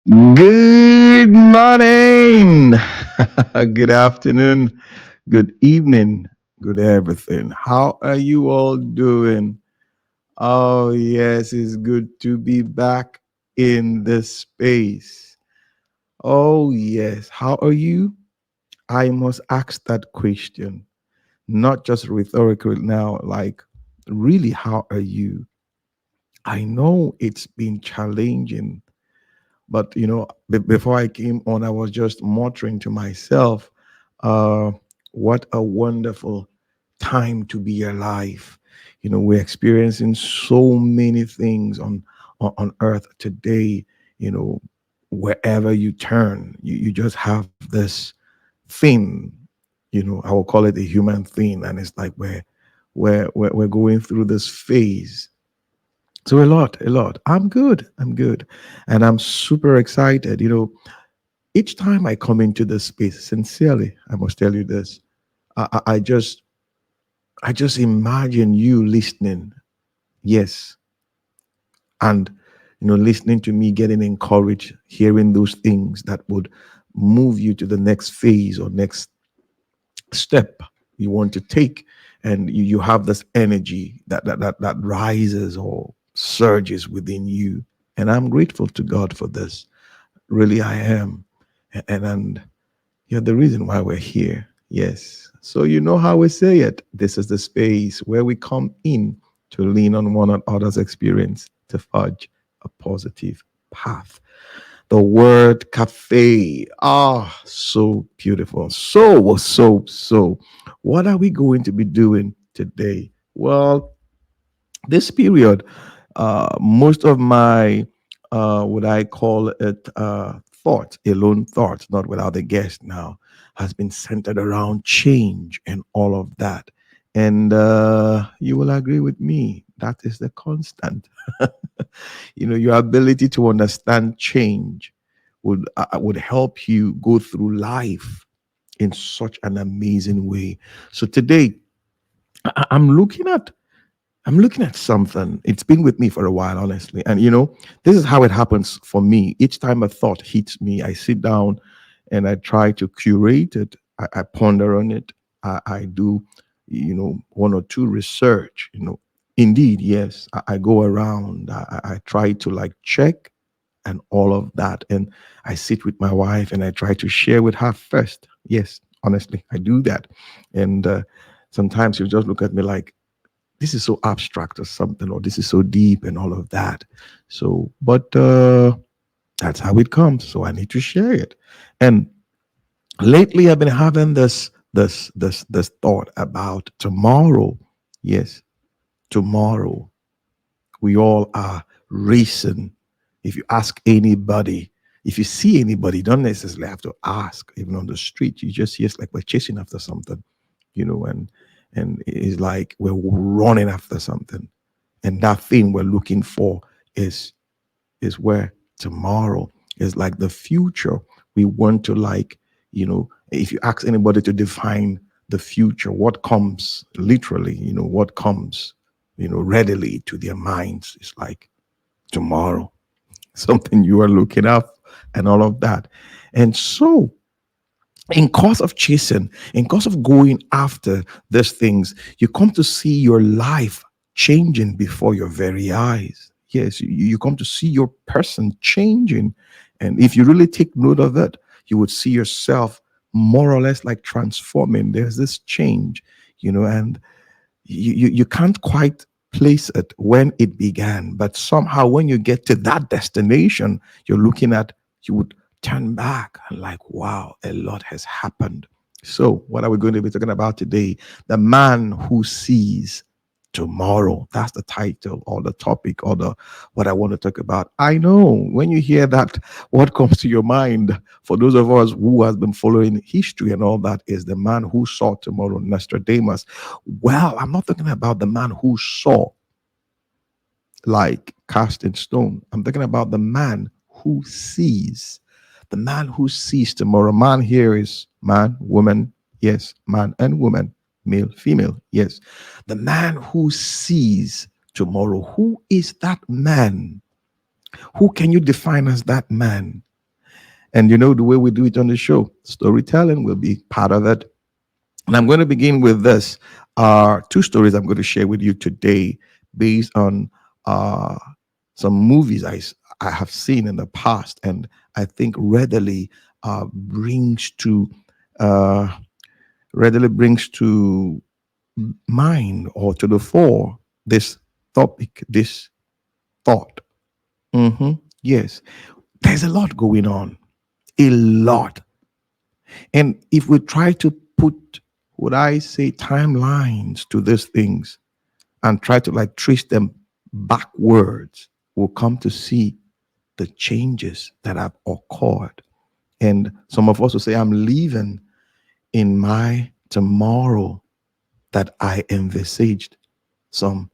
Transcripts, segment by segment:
Good morning, good afternoon, good evening, good everything. How are you all doing? Oh, yes, it's good to be back in this space. Oh, yes, how are you? I must ask that question, not just rhetorical now, like, really, how are you? I know it's been challenging. But before I came on, I was just muttering to myself, uh, "What a wonderful time to be alive!" We're experiencing so many things on earth today. You know, wherever you turn, you just have this thing. I will call it a human thing, and it's like we're going through this phase. So a lot. I'm good. I'm good. And I'm super excited. Each time I come into this space, sincerely, I must tell you this. I just imagine you listening. Yes. And listening to me, getting encouraged, hearing those things that would move you to the next phase or next step you want to take. And you have this energy that rises or surges within you. And I'm grateful to God for this. Really, I am. And you're the reason why we're here. Yes. So you know how we say it. This is the space where we come in to lean on one another's experience to forge a positive path. The word cafe. Ah, so beautiful. So. What are we going to be doing today? Well, this period, most of my, what I call it, thought, alone thoughts, not without a guest now, has been centered around change and all of that. And you will agree with me, that is the constant. Your ability to understand change would help you go through life in such an amazing way. So today, I'm looking at something. It's been with me for a while, honestly. And this is how it happens for me. Each time a thought hits me, I sit down and I try to curate it. I ponder on it. I do, one or two research. Indeed, yes. I go around. I try to like check and all of that. And I sit with my wife and I try to share with her first. Yes, honestly, I do that. And sometimes she'll just look at me like, this is so abstract or something, or this is so deep and all of that. So, but that's how it comes. So I need to share it. And lately, I've been having this thought about tomorrow. Yes, tomorrow. We all are racing. If you ask anybody, if you see anybody, you don't necessarily have to ask, even on the street. You just hear it's like we're chasing after something, and it's like we're running after something. And that thing we're looking for is where tomorrow is, like the future. We want to, like, if you ask anybody to define the future, what comes literally, what comes, readily to their minds is like tomorrow, something you are looking up and all of that. And so, in course of chasing, in course of going after these things, you come to see your life changing before your very eyes. Yes, you come to see your person changing. And if you really take note of it, you would see yourself more or less like transforming. There's this change, and you can't quite place it when it began, but somehow when you get to that destination you're looking at, you would turn back and like, wow, a lot has happened. So what are we going to be talking about today? The man who sees tomorrow. That's the title or the topic or the what I want to talk about. I know when you hear that, what comes to your mind, for those of us who has been following history and all that, is the man who saw tomorrow, Nostradamus. Well, I'm not talking about the man who saw like cast in stone. I'm talking about the man who sees. The man who sees tomorrow. Man here is man, woman, yes, man and woman, male, female, yes. The man who sees tomorrow. Who is that man? Who can you define as that man? And you know the way we do it on the show, storytelling will be part of it. And I'm going to begin with this. Two stories I'm going to share with you today based on uh, some movies I have seen in the past, and I think brings to uh, readily brings to mind or to the fore this topic, this thought. Yes, there's a lot going on, a lot. And if we try to put, would I say, timelines to these things and try to like trace them backwards, we'll come to see the changes that have occurred. And some of us will say, I'm living in my tomorrow that I envisaged some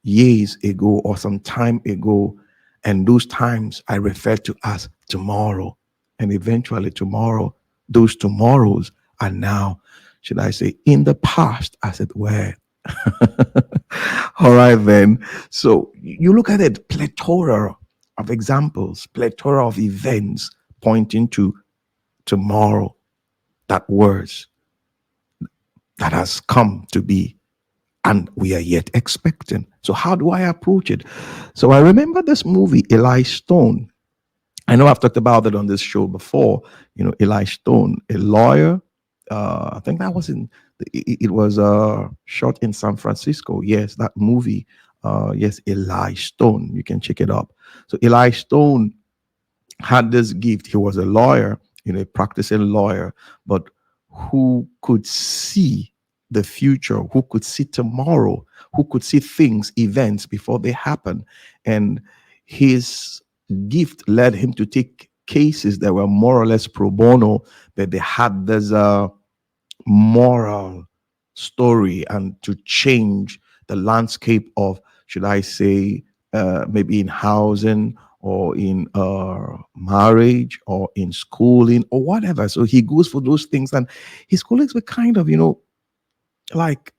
years ago or some time ago. And those times I refer to as tomorrow. And eventually, tomorrow, those tomorrows are now, should I say, in the past, as it were. All right, then. So you look at it, plethora of examples, plethora of events pointing to tomorrow, that words that has come to be and we are yet expecting. So, how do I approach it? So, I remember this movie, Eli Stone. I know I've talked about it on this show before. You know, Eli Stone, a lawyer. I think that was it was shot in San Francisco. Yes, that movie. Yes, Eli Stone. You can check it up. So, Eli Stone had this gift. He was a lawyer, you know, a practicing lawyer, but who could see the future, who could see tomorrow, who could see things, events before they happen. And his gift led him to take cases that were more or less pro bono, but they had this moral story and to change the landscape of, should I say, maybe in housing or in marriage or in schooling or whatever. So he goes for those things, and his colleagues were kind of, you know, like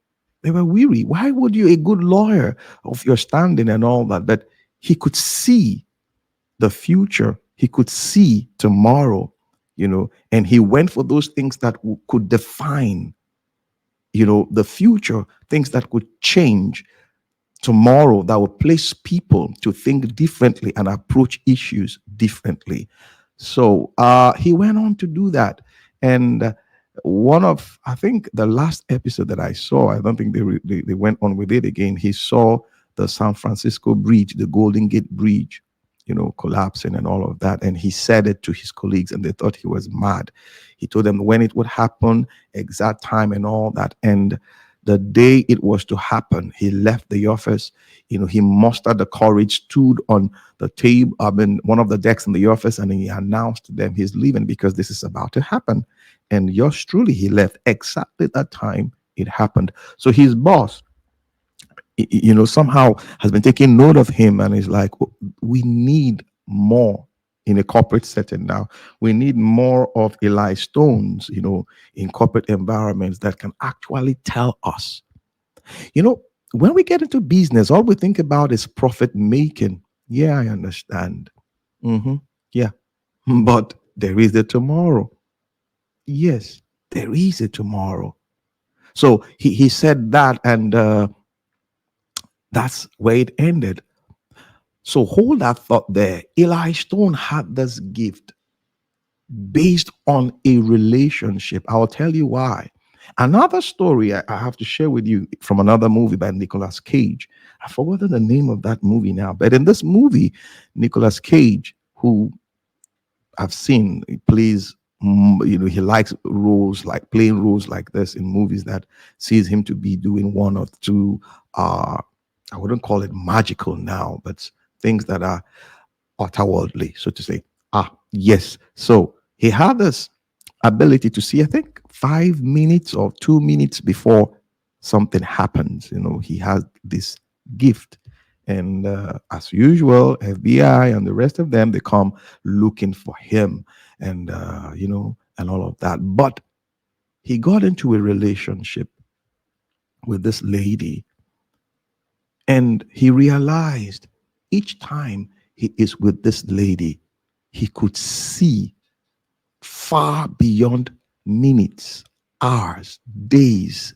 they were weary. Why would you, a good lawyer of your standing and all that? But he could see the future, he could see tomorrow, you know, and he went for those things that could define, you know, the future, things that could change tomorrow, that will place people to think differently and approach issues differently. So he went on to do that. And one of, I think the last episode that I saw, I don't think they went on with it again. He saw the San Francisco Bridge, the Golden Gate Bridge, you know, collapsing and all of that. And he said it to his colleagues and they thought he was mad. He told them when it would happen, exact time and all that. And the day it was to happen, he left the office. You know, he mustered the courage, stood on the table, one of the decks in the office, and he announced to them he's leaving because this is about to happen. And yours truly, he left exactly that time it happened. So his boss, you know, somehow has been taking note of him and is like, "Oh, we need more in a corporate setting now. We need more of Eli Stones, you know, in corporate environments that can actually tell us, you know, when we get into business, all we think about is profit making. Yeah, I understand. hmm Yeah. But there is a tomorrow. Yes, there is a tomorrow. So he said that, and that's where it ended. So hold that thought there. Eli Stone had this gift based on a relationship. I'll tell you why. Another story I have to share with you from another movie by Nicolas Cage. I've forgotten the name of that movie now, but in this movie, Nicolas Cage, who I've seen, he plays, you know, he likes roles like playing roles like this in movies that sees him to be doing one or two, I wouldn't call it magical now, but things that are otherworldly, so to say. Yes. So he had this ability to see, I think, 5 minutes or 2 minutes before something happens. You know, he has this gift. And as usual, FBI and the rest of them, they come looking for him and, you know, and all of that. But he got into a relationship with this lady and he realized each time he is with this lady, He could see far beyond minutes, hours, days,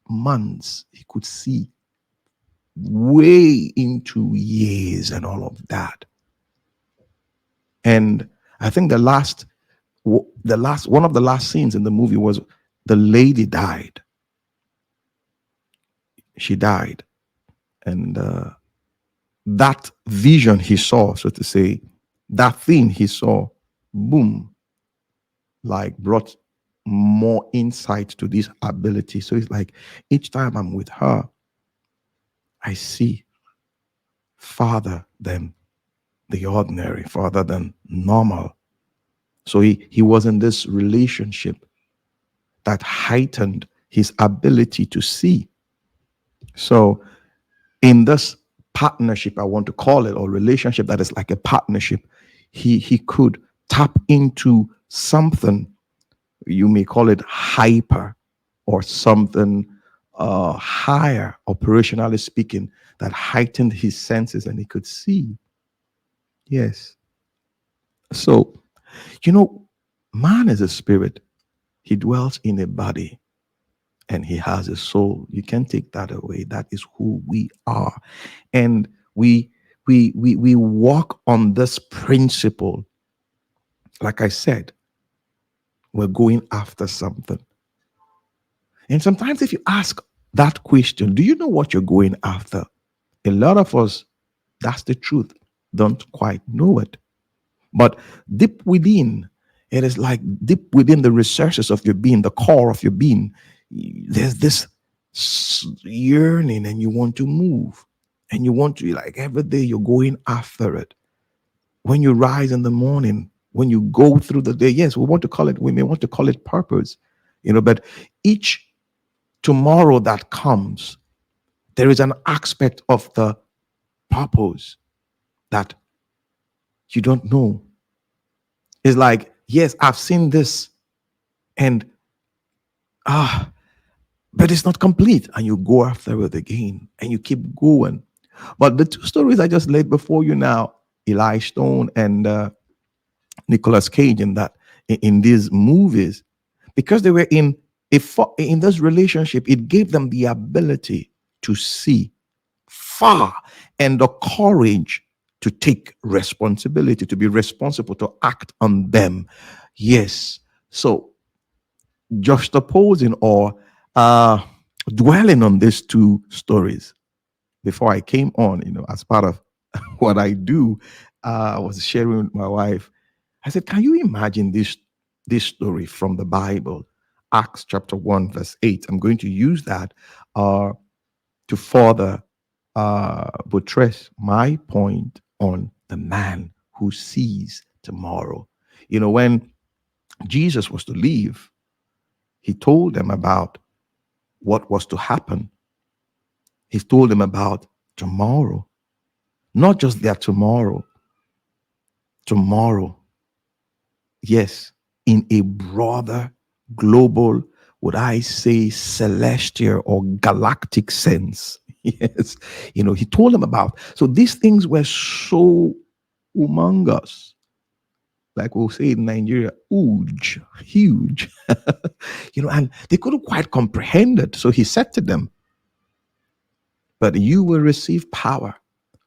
months. He could see way into years and all of that. And I think one of the last scenes in the movie was the lady died. She died, and that vision he saw, so to say, that thing he saw, boom, like brought more insight to this ability. So it's like each time I'm with her, I see farther than the ordinary, farther than normal. So he was in this relationship that heightened his ability to see. So in this partnership, I want to call it, or relationship that is like a partnership, he could tap into something, you may call it hyper, or something higher, operationally speaking, that heightened his senses and he could see. Yes. So, man is a spirit. He dwells in a body and he has a soul. You can't take that away. That is who we are. And we walk on this principle. Like I said, we're going after something. And sometimes if you ask that question, do you know what you're going after? A lot of us, that's the truth, don't quite know it. But deep within, it is like deep within the resources of your being, the core of your being, there's this yearning and you want to move. And you want to, like every day, you're going after it. When you rise in the morning, when you go through the day, yes, we may want to call it purpose, but each tomorrow that comes, there is an aspect of the purpose that you don't know. It's like, yes, I've seen this, and but it's not complete. And you go after it again and you keep going. But the two stories I just laid before you now, Eli Stone and Nicolas Cage, in these movies, because they were in this relationship, it gave them the ability to see far and the courage to take responsibility, to be responsible, to act on them. Yes. So juxtaposing or uh, dwelling on these two stories before I came on, as part of what I do, I was sharing with my wife. I said, "Can you imagine this story from the Bible, Acts chapter 1, verse 8?" I'm going to use that to further buttress my point on the man who sees tomorrow. When Jesus was to leave, he told them about what was to happen. He told them about tomorrow, not just their tomorrow, tomorrow, yes, in a broader, global, would I say, celestial or galactic sense. Yes, he told them about. So these things were so humongous, like we'll say in Nigeria, huge, and they couldn't quite comprehend it. So he said to them, "But you will receive power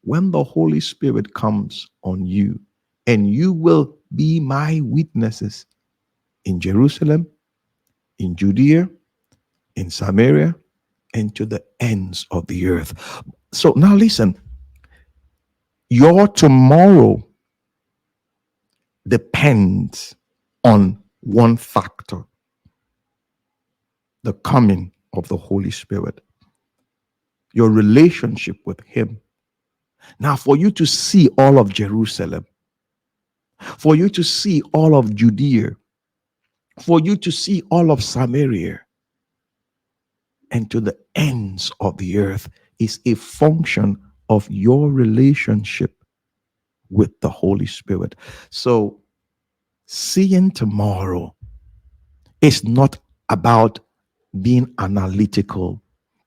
when the Holy Spirit comes on you, and you will be my witnesses in Jerusalem, in Judea, in Samaria, and to the ends of the earth." So now listen, your tomorrow depends on one factor: the coming of the Holy Spirit, your relationship with Him. Now, for you to see all of Jerusalem, for you to see all of Judea, for you to see all of Samaria, and to the ends of the earth, is a function of your relationship with the Holy Spirit. So, seeing tomorrow is not about being analytical,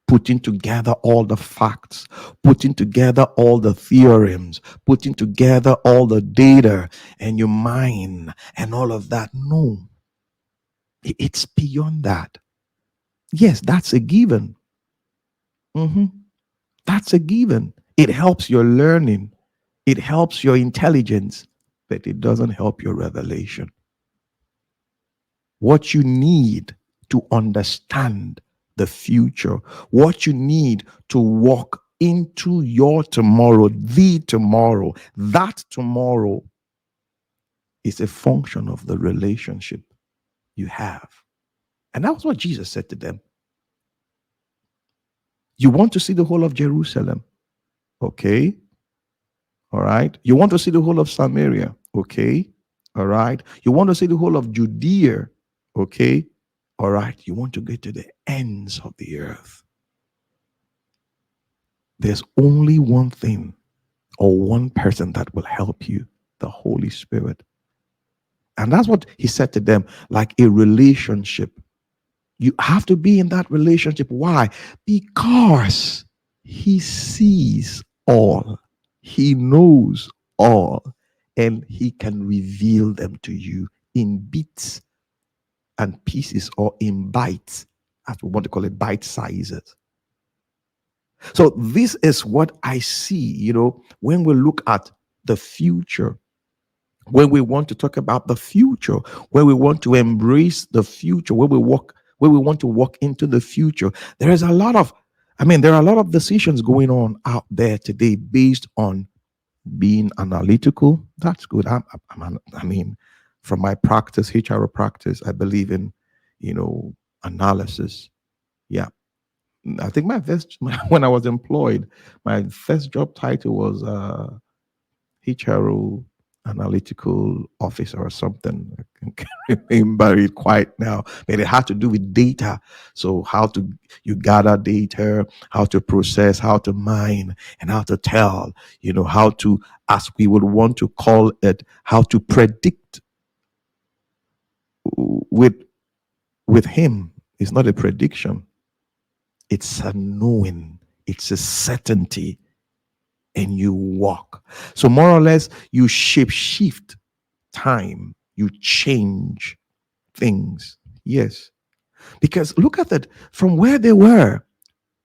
putting together all the facts, putting together all the theorems, putting together all the data and your mind and all of that. No, it's beyond that. Yes, that's a given. Mhm. That's a given. It helps your learning, it helps your intelligence, but it doesn't help your revelation. What you need to understand the future, what you need to walk into your tomorrow, the tomorrow, that tomorrow is a function of the relationship you have. And that was what Jesus said to them. You want to see the whole of Jerusalem? Okay. All right. You want to see the whole of Samaria? Okay. All right. You want to see the whole of Judea? Okay. All right. You want to get to the ends of the earth? There's only one thing or one person that will help you, the Holy Spirit. And that's what he said to them, like a relationship. You have to be in that relationship. Why? Because he sees all, he knows all, and he can reveal them to you in bits and pieces or in bites, as we want to call it, bite sizes. So, this is what I see, when we look at the future, when we want to talk about the future, when we want to embrace the future, when we want to walk into the future. There are a lot of decisions going on out there today based on being analytical. That's good. From my practice, HR practice, I believe in, analysis. Yeah. I think my first, when I was employed, my first job title was HRO analytical officer or something. I can't remember it quite now, but it had to do with data. So how to you gather data, how to process, how to mine, and how to tell. How to, as we would want to call it, how to predict with him. It's not a prediction. It's a knowing. It's a certainty, and you walk. So more or less, you shape shift time, you change things. Yes. Because look at it from where they were.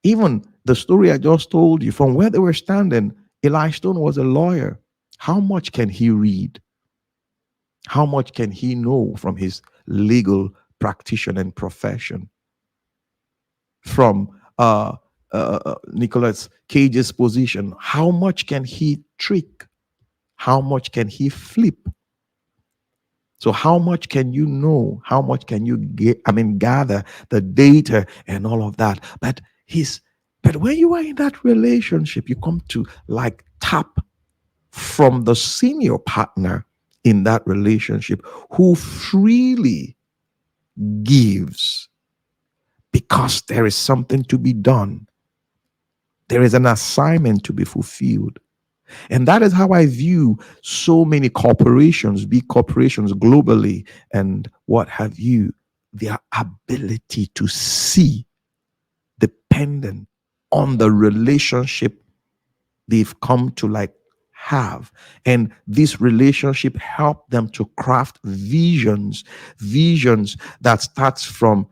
Even the story I just told you, from where they were standing, Eli Stone was a lawyer. How much can he read? How much can he know from his legal practitioner and profession? From Nicholas Cage's position, how much can he trick? How much can he flip? So how much can you know? How much can you gather the data and all of that? But when you are in that relationship, you come to like tap from the senior partner in that relationship who freely gives because there is something to be done. There is an assignment to be fulfilled. And that is how I view so many corporations, big corporations globally, and what have you, their ability to see dependent on the relationship they've come to have. And this relationship help them to craft visions that starts from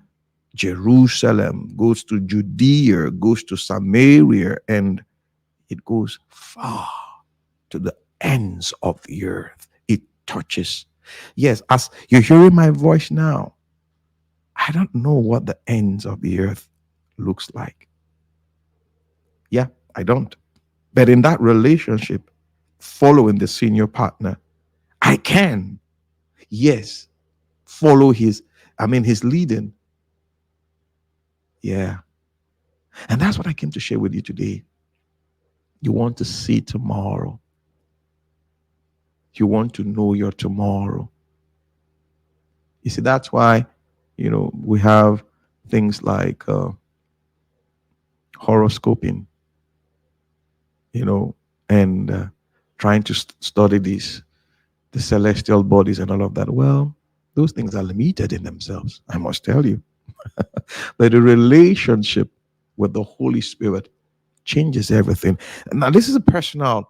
Jerusalem, goes to Judea, goes to Samaria, and it goes far to the ends of the earth. It touches. Yes, as you're hearing my voice now, I don't know what the ends of the earth looks like. Yeah, I don't. But in that relationship, following the senior partner, I can, yes, follow his leading. Yeah. And that's what I came to share with you today. You want to see tomorrow. You want to know your tomorrow. You see, that's why, we have things like horoscoping, and trying to study the celestial bodies and all of that. Well, those things are limited in themselves, I must tell you. But the relationship with the Holy Spirit changes everything. Now, this is a personal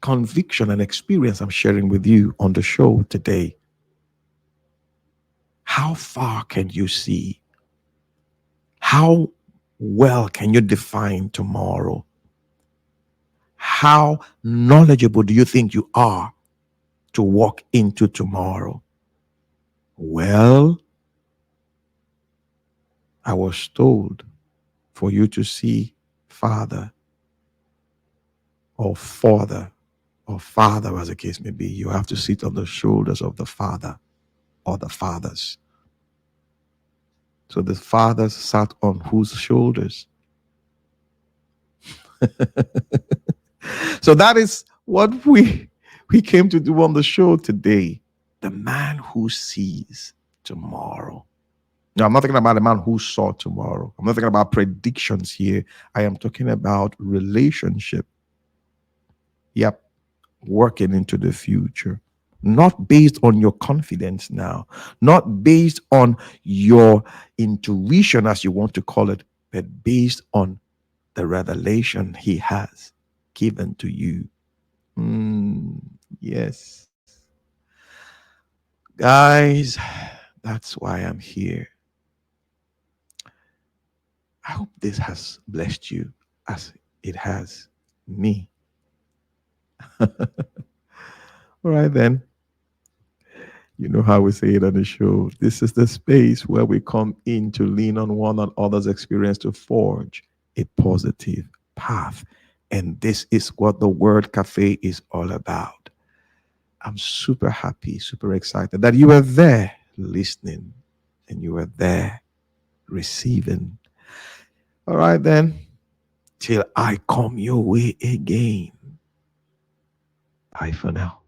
conviction and experience I'm sharing with you on the show today. How far can you see? How well can you define tomorrow? How knowledgeable do you think you are to walk into tomorrow? Well, I was told for you to see Father or Father or Father, as the case may be, you have to sit on the shoulders of the Father or the fathers. So the fathers sat on whose shoulders? So that is what we came to do on the show today. The man who sees tomorrow. Now, I'm not talking about the man who saw tomorrow. I'm not talking about predictions here. I am talking about relationship. Yep, working into the future. Not based on your confidence now, not based on your intuition, as you want to call it, but based on the revelation he has given to you. Yes. Guys, that's why I'm here. I hope this has blessed you as it has me. All right, then. You know how we say it on the show. This is the space where we come in to lean on one another's experience to forge a positive path. And this is what the Word Cafe is all about. I'm super happy, super excited that you were there listening and you were there receiving. All right, then. Till I come your way again. Bye for now.